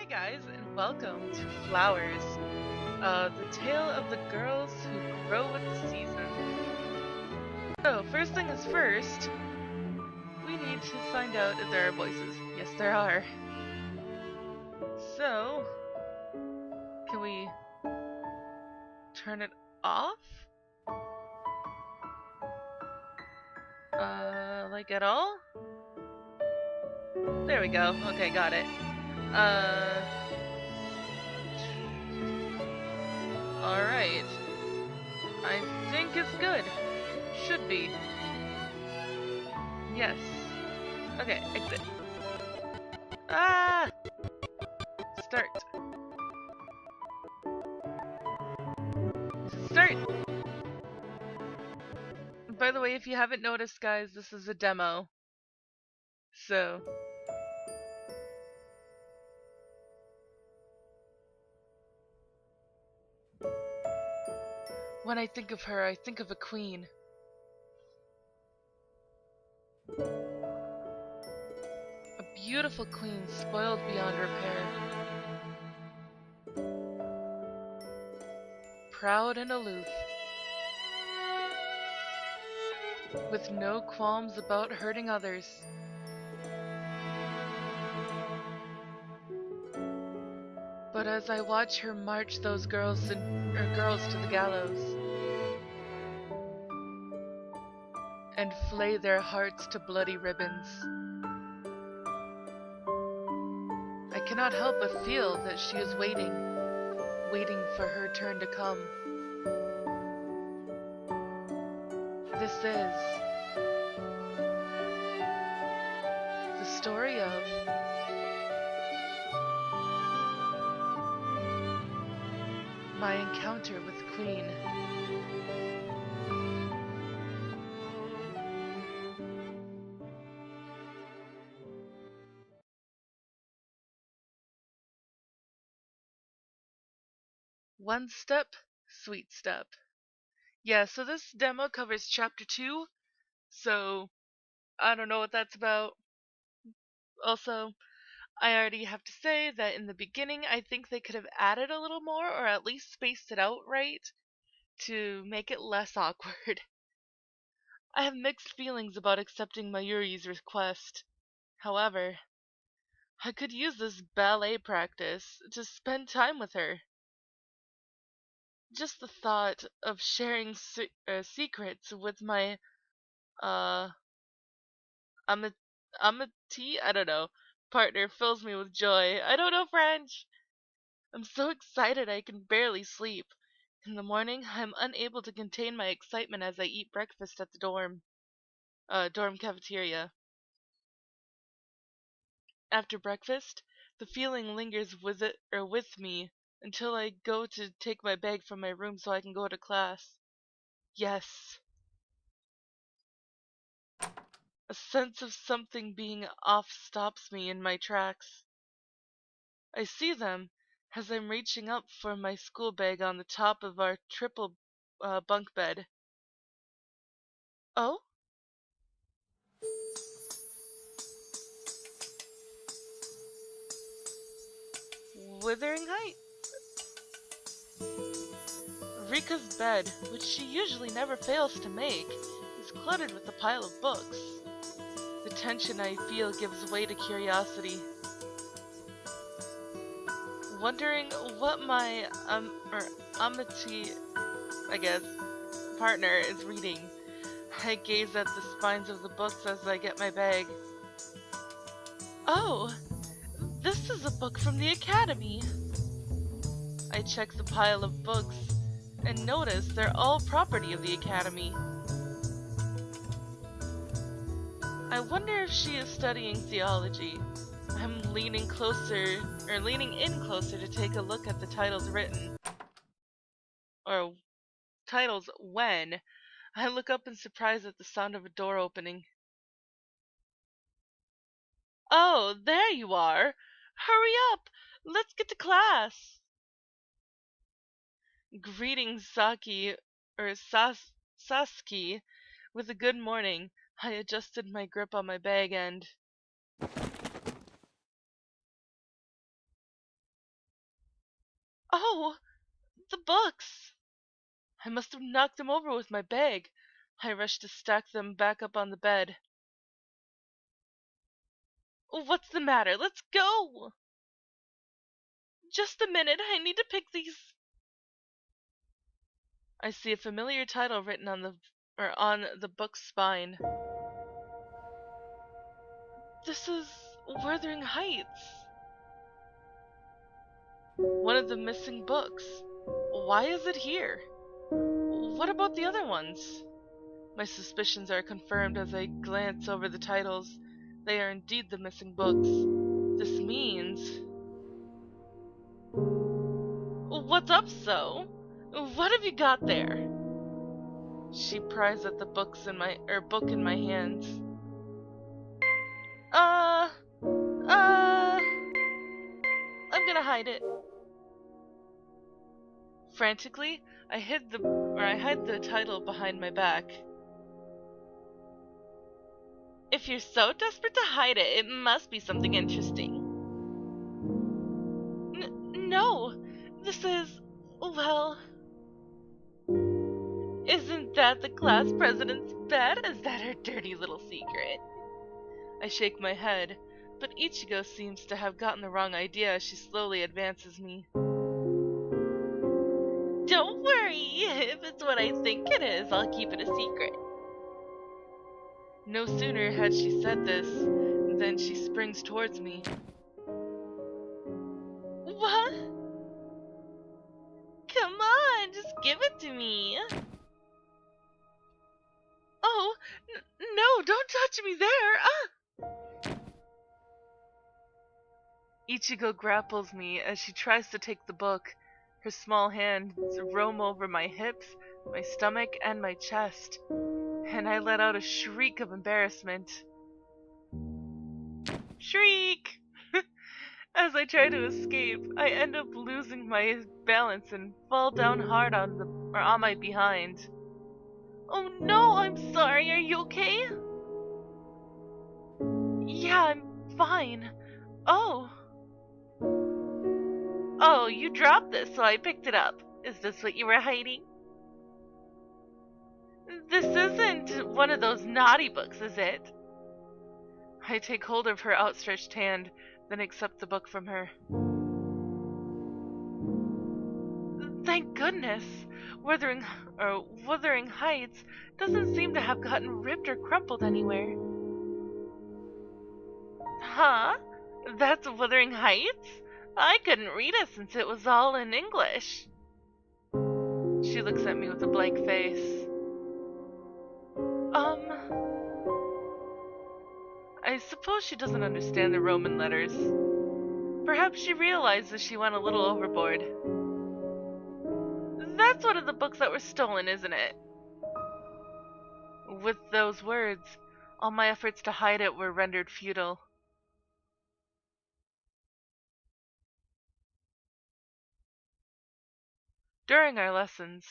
guys, and welcome to Flowers, the tale of the girls who grow with the season. So, first thing is first, we need to find out if there are voices. Yes, there are. So, can we turn it off? Like at all? There we go. Okay, got it. Alright. I think it's good. Should be. Yes. Okay, exit. Ah! Start. Start! By the way, if you haven't noticed, guys, this is a demo. So... when I think of her, I think of a queen. A beautiful queen spoiled beyond repair. Proud and aloof. With no qualms about hurting others. But as I watch her march those girls to the gallows and flay their hearts to bloody ribbons, I cannot help but feel that she is waiting for her turn to come. This is the story of my encounter with Queen. One step, sweet step. Yeah, so this demo covers chapter 2, so I don't know what that's about. Also, I already have to say that in the beginning, I think they could have added a little more, or at least spaced it out right, to make it less awkward. I have mixed feelings about accepting Mayuri's request. However, I could use this ballet practice to spend time with her. Just the thought of sharing secrets with my, uh, amati, I don't know, partner fills me with joy. I don't know French! I'm so excited I can barely sleep. In the morning, I'm unable to contain my excitement as I eat breakfast at the dorm cafeteria. After breakfast, the feeling lingers with me until I go to take my bag from my room so I can go to class. Yes. A sense of something being off stops me in my tracks. I see them as I'm reaching up for my school bag on the top of our triple bunk bed. Oh? Wuthering Height? Rika's bed, which she usually never fails to make, is cluttered with a pile of books. The tension I feel gives way to curiosity. Wondering what my, amity, I guess, partner is reading. I gaze at the spines of the books as I get my bag. Oh! This is a book from the Academy! I check the pile of books and notice they're all property of the Academy. I wonder if she is studying theology. I'm leaning in closer to take a look at the titles written. Or titles when. I look up in surprise at the sound of a door opening. Oh, there you are! Hurry up! Let's get to class! Greeting Saski with a good morning. I adjusted my grip on my bag and Oh, the books! I must have knocked them over with my bag. I rushed to stack them back up on the bed. What's the matter? Let's go! Just a minute, I need to pick these. I see a familiar title written on the book's spine. This is Wuthering Heights. One of the missing books. Why is it here? What about the other ones? My suspicions are confirmed as I glance over the titles. They are indeed the missing books. This means... What's up, So? What have you got there? She pries at the book in my hands. I'm gonna hide it. Frantically, I hide the title behind my back. If you're so desperate to hide it, it must be something interesting. No, this is, well... Isn't that the class president's bed? Is that her dirty little secret? I shake my head, but Ichigo seems to have gotten the wrong idea as she slowly advances me. Don't worry, if it's what I think it is, I'll keep it a secret. No sooner had she said this than she springs towards me. What? Come on, just give it to me. Oh, no, don't touch me there! Ah! Ichigo grapples me as she tries to take the book. Her small hands roam over my hips, my stomach, and my chest, and I let out a shriek of embarrassment. Shriek! As I try to escape, I end up losing my balance and fall down hard on my behind. Oh no, I'm sorry, are you okay? Yeah, I'm fine. Oh. Oh, you dropped this, so I picked it up. Is this what you were hiding? This isn't one of those naughty books, is it? I take hold of her outstretched hand, then accept the book from her. Thank goodness! Wuthering Heights doesn't seem to have gotten ripped or crumpled anywhere. Huh? That's Wuthering Heights? I couldn't read it since it was all in English. She looks at me with a blank face. I suppose she doesn't understand the Roman letters. Perhaps she realizes she went a little overboard. That's one of the books that were stolen, isn't it? With those words, all my efforts to hide it were rendered futile. During our lessons,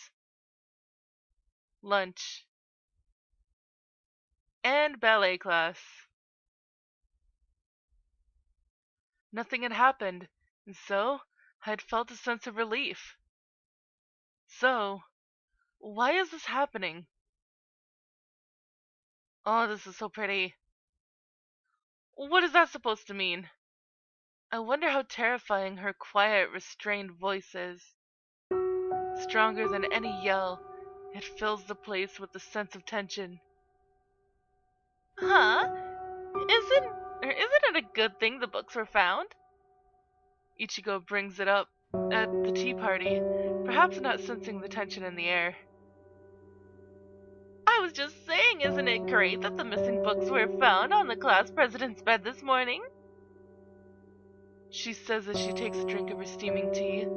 lunch, and ballet class, nothing had happened, and so I had felt a sense of relief. So, why is this happening? Oh, this is so pretty. What is that supposed to mean? I wonder how terrifying her quiet, restrained voice is. Stronger than any yell, it fills the place with a sense of tension. Huh? Isn't it a good thing the books were found? Ichigo brings it up at the tea party, perhaps not sensing the tension in the air. I was just saying, isn't it great that the missing books were found on the class president's bed this morning? She says as she takes a drink of her steaming tea.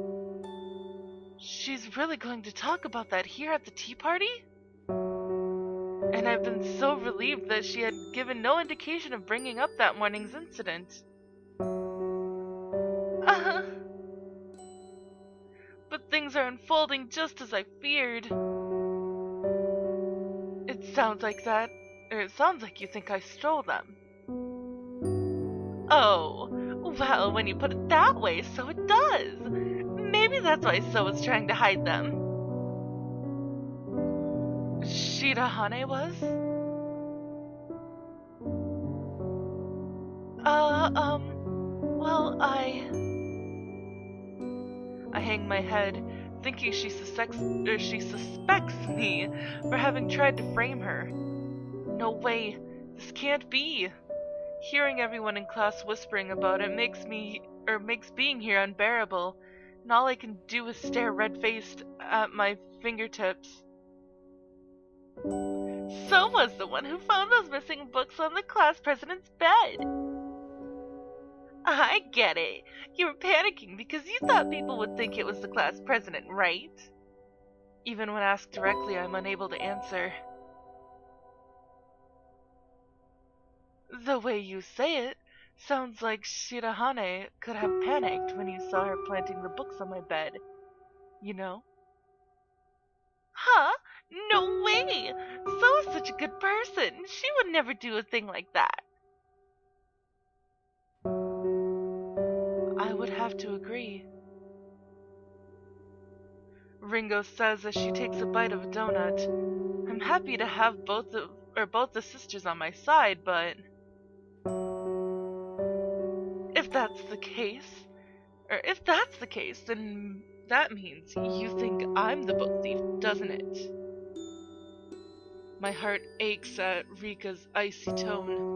She's really going to talk about that here at the tea party? And I've been so relieved that she had given no indication of bringing up that morning's incident. But things are unfolding just as I feared. It sounds like you think I stole them. Oh, Well, when you put it that way, so it does. Maybe that's why So was trying to hide them. Shirahane was? Well, I hang my head, thinking she suspects me for having tried to frame her. No way, this can't be. Hearing everyone in class whispering about it makes being here unbearable, and all I can do is stare red-faced at my fingertips. So was the one who found those missing books on the class president's bed. I get it. You were panicking because you thought people would think it was the class president, right? Even when asked directly, I'm unable to answer. The way you say it sounds like Shirahane could have panicked when you saw her planting the books on my bed. You know? Huh? No way! So is such a good person. She would never do a thing like that. I would have to agree. Ringo says as she takes a bite of a donut. I'm happy to have both the sisters on my side, but if that's the case, then that means you think I'm the book thief, doesn't it? My heart aches at Rika's icy tone.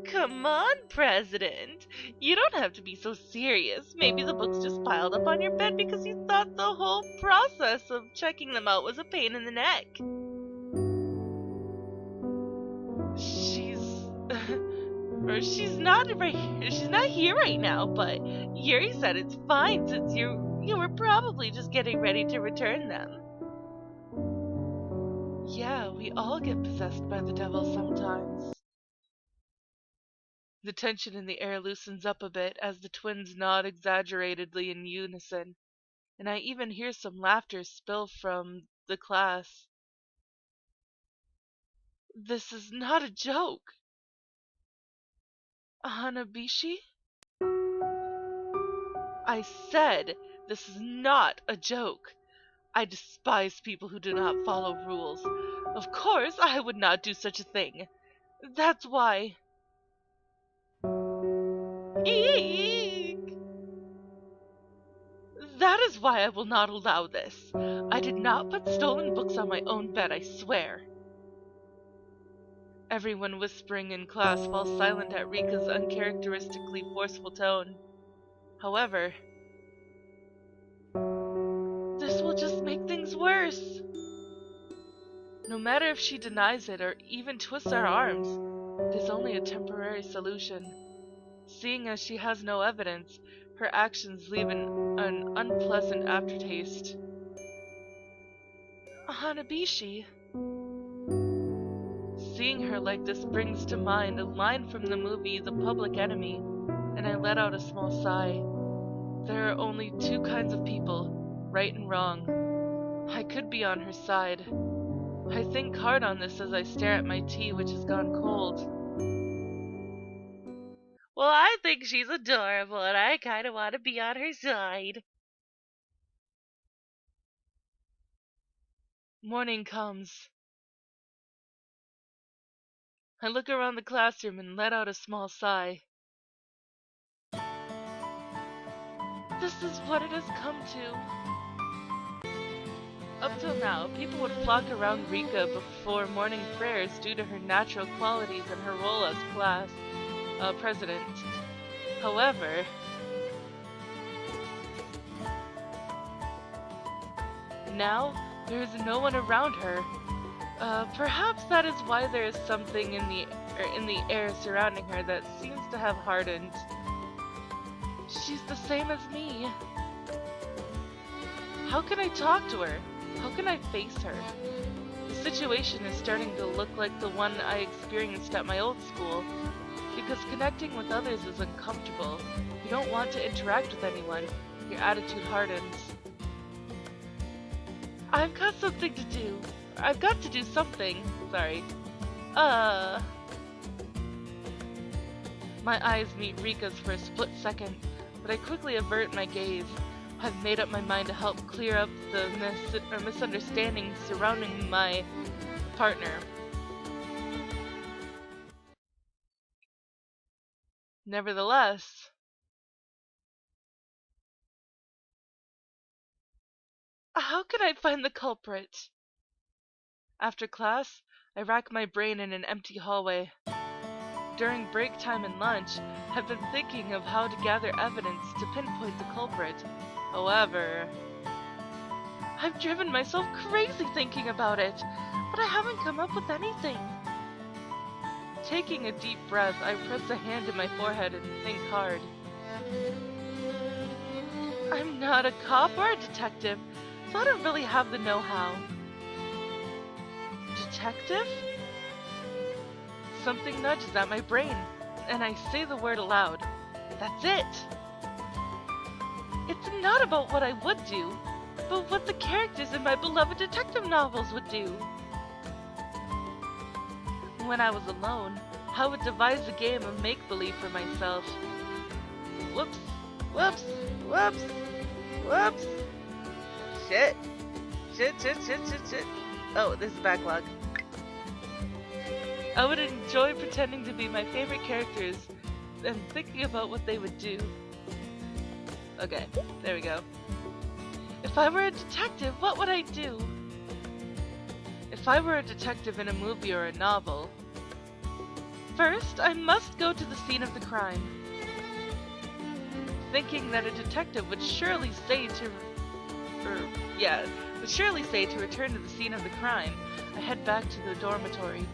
Come on, President. You don't have to be so serious. Maybe the books just piled up on your bed because you thought the whole process of checking them out was a pain in the neck. She's not here right now, but Yuri said it's fine since you were probably just getting ready to return them. Yeah, we all get possessed by the devil sometimes. The tension in the air loosens up a bit as the twins nod exaggeratedly in unison, and I even hear some laughter spill from the class. This is not a joke. Hanabishi? I said this is not a joke. I despise people who do not follow rules. Of course, I would not do such a thing. That's why... Eek! That is why I will not allow this. I did not put stolen books on my own bed, I swear. Everyone whispering in class falls silent at Rika's uncharacteristically forceful tone. However, this will just make things worse. No matter if she denies it or even twists her arms, it is only a temporary solution. Seeing as she has no evidence, her actions leave an unpleasant aftertaste. Hanabishi. Seeing her like this brings to mind a line from the movie The Public Enemy, and I let out a small sigh. There are only two kinds of people, right and wrong. I could be on her side. I think hard on this as I stare at my tea, which has gone cold. Well, I think she's adorable, and I kind of want to be on her side. Morning comes. I look around the classroom and let out a small sigh. This is what it has come to. Up till now, people would flock around Rika before morning prayers due to her natural qualities and her role as class president. However, now there is no one around her. Perhaps that is why there is something in the air surrounding her that seems to have hardened. She's the same as me. How can I talk to her? How can I face her? The situation is starting to look like the one I experienced at my old school, because connecting with others is uncomfortable. You don't want to interact with anyone. Your attitude hardens. I've got something to do. I've got to do something. Sorry. My eyes meet Rika's for a split second, but I quickly avert my gaze. I've made up my mind to help clear up the misunderstandings surrounding my partner. Nevertheless, how can I find the culprit? After class, I rack my brain in an empty hallway. During break time and lunch, I've been thinking of how to gather evidence to pinpoint the culprit. However, I've driven myself crazy thinking about it, but I haven't come up with anything. Taking a deep breath, I press a hand to my forehead and think hard. I'm not a cop or a detective, so I don't really have the know-how. Detective? Something nudges at my brain, and I say the word aloud. That's it! It's not about what I would do, but what the characters in my beloved detective novels would do. When I was alone, I would devise a game of make-believe for myself. Whoops, whoops, whoops, whoops. Shit. Shit. Oh, this is backlog. I would enjoy pretending to be my favorite characters and thinking about what they would do. Okay, there we go. If I were a detective, what would I do? If I were a detective in a movie or a novel, first, I must go to the scene of the crime. Thinking that a detective would surely say to return to the scene of the crime, I head back to the dormitory.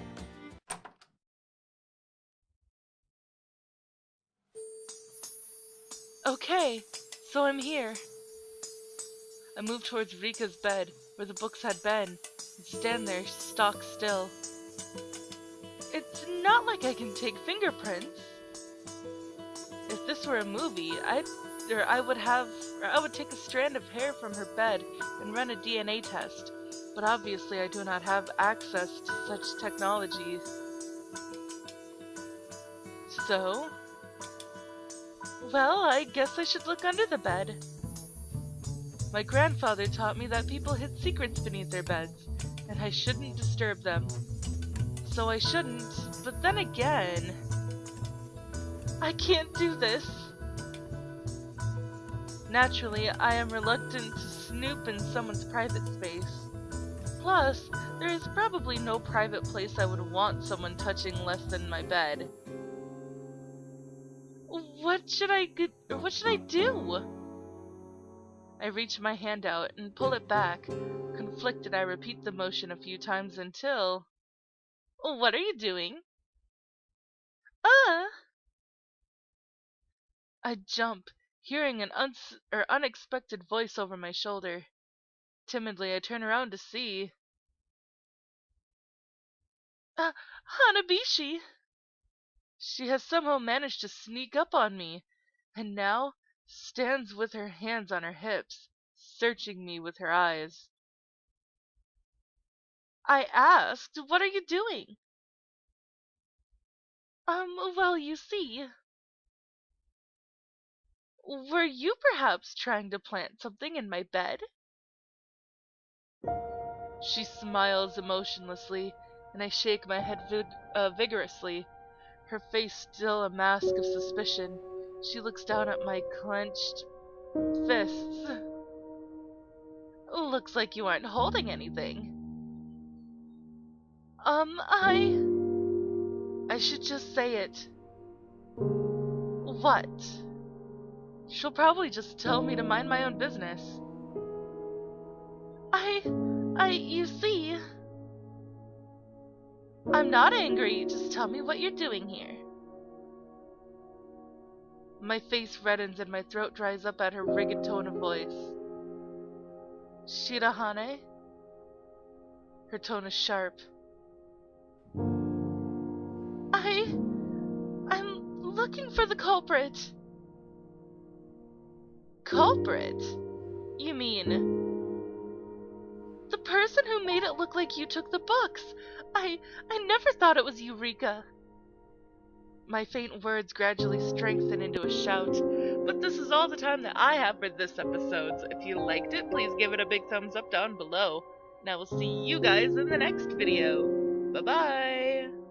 Okay, so I'm here. I move towards Rika's bed, where the books had been, and stand there stock still. It's not like I can take fingerprints. If this were a movie, I would take a strand of hair from her bed and run a DNA test, but obviously I do not have access to such technologies. So, well, I guess I should look under the bed. My grandfather taught me that people hid secrets beneath their beds, and I shouldn't disturb them. So I shouldn't, but then again, I can't do this. Naturally, I am reluctant to snoop in someone's private space. Plus, there is probably no private place I would want someone touching less than my bed. What should I do? I reach my hand out and pull it back. Conflicted, I repeat the motion a few times until... What are you doing? I jump, hearing an unexpected voice over my shoulder. Timidly, I turn around to see... Hanabishi! She has somehow managed to sneak up on me, and now stands with her hands on her hips, searching me with her eyes. I asked, "What are you doing?" Well, you see, were you perhaps trying to plant something in my bed? She smiles emotionlessly, and I shake my head vigorously, her face still a mask of suspicion. She looks down at my clenched fists. Looks like you aren't holding anything. I should just say it. What? She'll probably just tell me to mind my own business. You see, I'm not angry, just tell me what you're doing here. My face reddens and my throat dries up at her rigid tone of voice. Shirahane? Her tone is sharp. I'm looking for the culprit. Culprit? You mean... the person who made it look like you took the books. I never thought it was you, Rika. my faint words gradually strengthen into a shout. But this is all the time that I have for this episode, so if you liked it, please give it a big thumbs up down below. And I will see you guys in the next video. Bye bye!